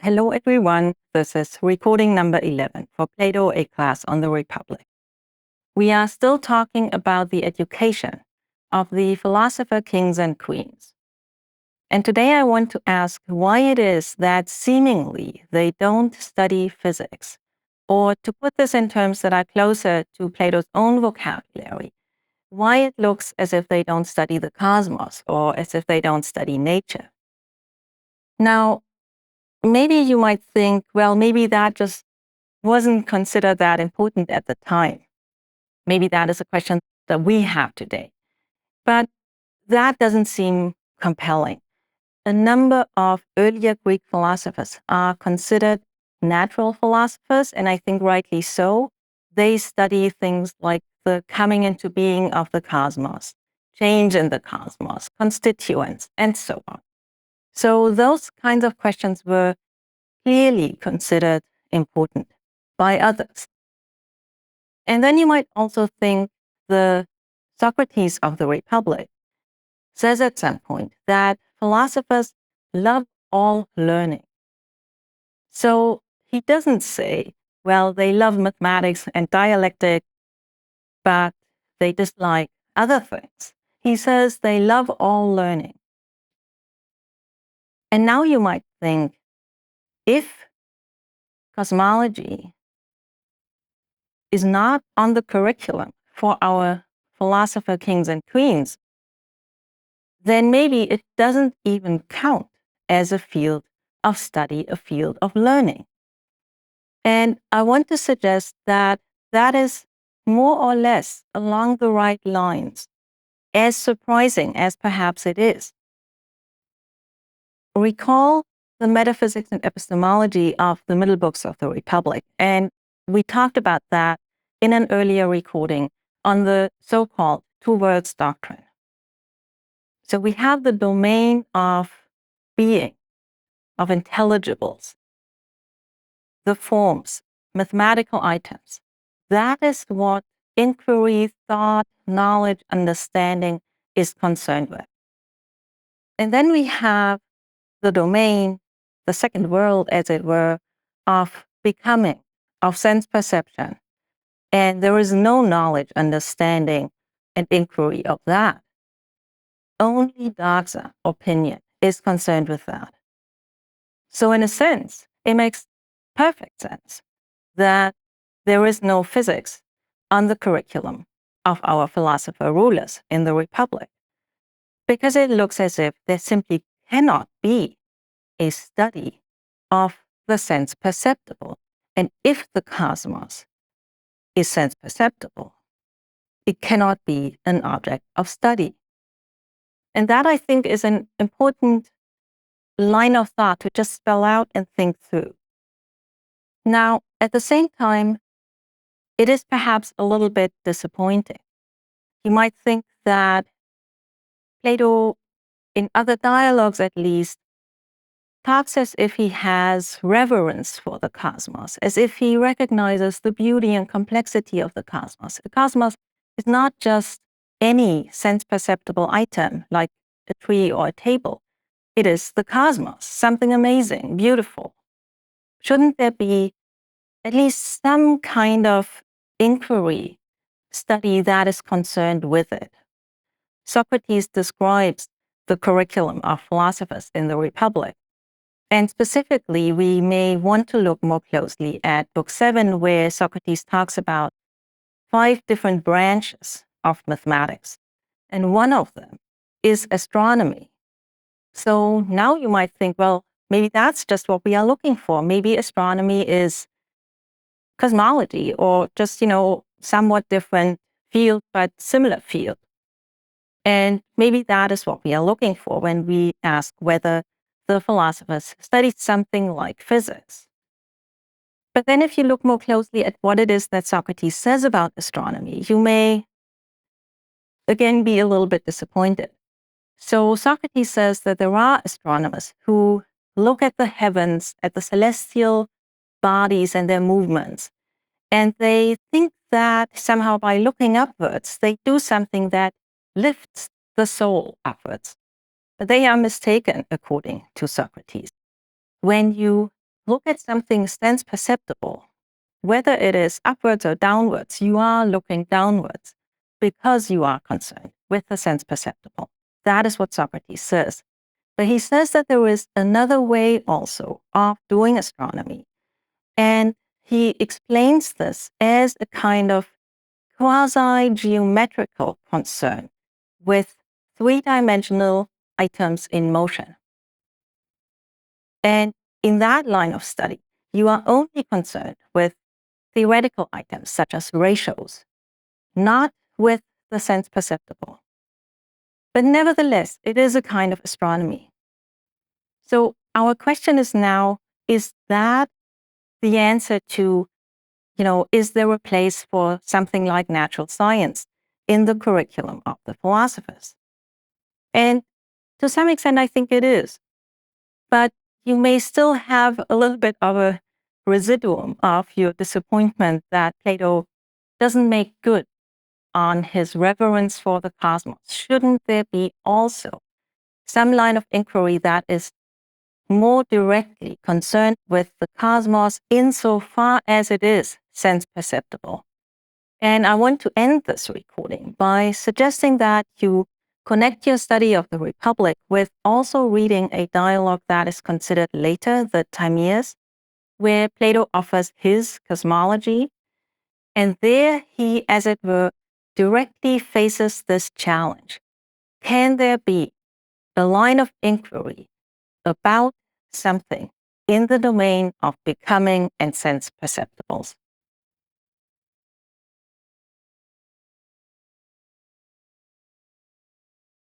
Hello everyone, this is recording number 11 for Plato, a class on the Republic. We are still talking about the education of the philosopher kings and queens. And today I want to ask why it is that seemingly they don't study physics, or to put this in terms that are closer to Plato's own vocabulary, why it looks as if they don't study the cosmos or as if they don't study nature. Now, maybe you might think, well, maybe that just wasn't considered that important at the time. Maybe that is a question that we have today. But that doesn't seem compelling. A number of earlier Greek philosophers are considered natural philosophers, and I think rightly so. They study things like the coming into being of the cosmos, change in the cosmos, constituents, and so on. So those kinds of questions were clearly considered important by others. And then you might also think the Socrates of the Republic says at some point that philosophers love all learning. So he doesn't say, well, they love mathematics and dialectic, but they dislike other things. He says they love all learning. And now you might think, if cosmology is not on the curriculum for our philosopher kings and queens, then maybe it doesn't even count as a field of study, a field of learning. And I want to suggest that that is more or less along the right lines, as surprising as perhaps it is. Recall the metaphysics and epistemology of the middle books of the Republic, and we talked about that in an earlier recording on the so-called two worlds doctrine. So we have the domain of being, of intelligibles, the forms, mathematical items. That is what inquiry, thought, knowledge, understanding is concerned with. And then we have the domain, the second world, as it were, of becoming, of sense perception. And there is no knowledge, understanding, and inquiry of that. Only doxa, opinion, is concerned with that. So in a sense, it makes perfect sense that there is no physics on the curriculum of our philosopher rulers in the Republic, because it looks as if there simply cannot be a study of the sense perceptible. And if the cosmos is sense perceptible, it cannot be an object of study. And that, I think, is an important line of thought to just spell out and think through. Now, at the same time, it is perhaps a little bit disappointing. You might think that Plato, in other dialogues at least, talks as if he has reverence for the cosmos, as if he recognizes the beauty and complexity of the cosmos. The cosmos is not just any sense-perceptible item like a tree or a table. It is the cosmos, something amazing, beautiful. Shouldn't there be at least some kind of inquiry, study that is concerned with it? Socrates describes the curriculum of philosophers in the Republic. And specifically, we may want to look more closely at Book 7, where Socrates talks about 5 different branches of mathematics. And one of them is astronomy. So now you might think, well, maybe that's just what we are looking for. Maybe astronomy is cosmology, or just, somewhat different field, but similar field. And maybe that is what we are looking for when we ask whether the philosophers studied something like physics. But then if you look more closely at what it is that Socrates says about astronomy, you may again be a little bit disappointed. So Socrates says that there are astronomers who look at the heavens, at the celestial bodies and their movements, and they think that somehow by looking upwards, they do something that lifts the soul upwards. But they are mistaken, according to Socrates. When you look at something sense perceptible, whether it is upwards or downwards, you are looking downwards because you are concerned with the sense perceptible. That is what Socrates says. But he says that there is another way also of doing astronomy. And he explains this as a kind of quasi-geometrical concern with three-dimensional items in motion. And in that line of study, you are only concerned with theoretical items such as ratios, not with the sense perceptible. But nevertheless, it is a kind of astronomy. So our question is now, is that the answer to, is there a place for something like natural science in the curriculum of the philosophers? And to some extent, I think it is. But you may still have a little bit of a residuum of your disappointment that Plato doesn't make good on his reverence for the cosmos. Shouldn't there be also some line of inquiry that is more directly concerned with the cosmos insofar as it is sense perceptible? And I want to end this recording by suggesting that you connect your study of the Republic with also reading a dialogue that is considered later, the Timaeus, where Plato offers his cosmology. And there he, as it were, directly faces this challenge. Can there be a line of inquiry about something in the domain of becoming and sense perceptibles?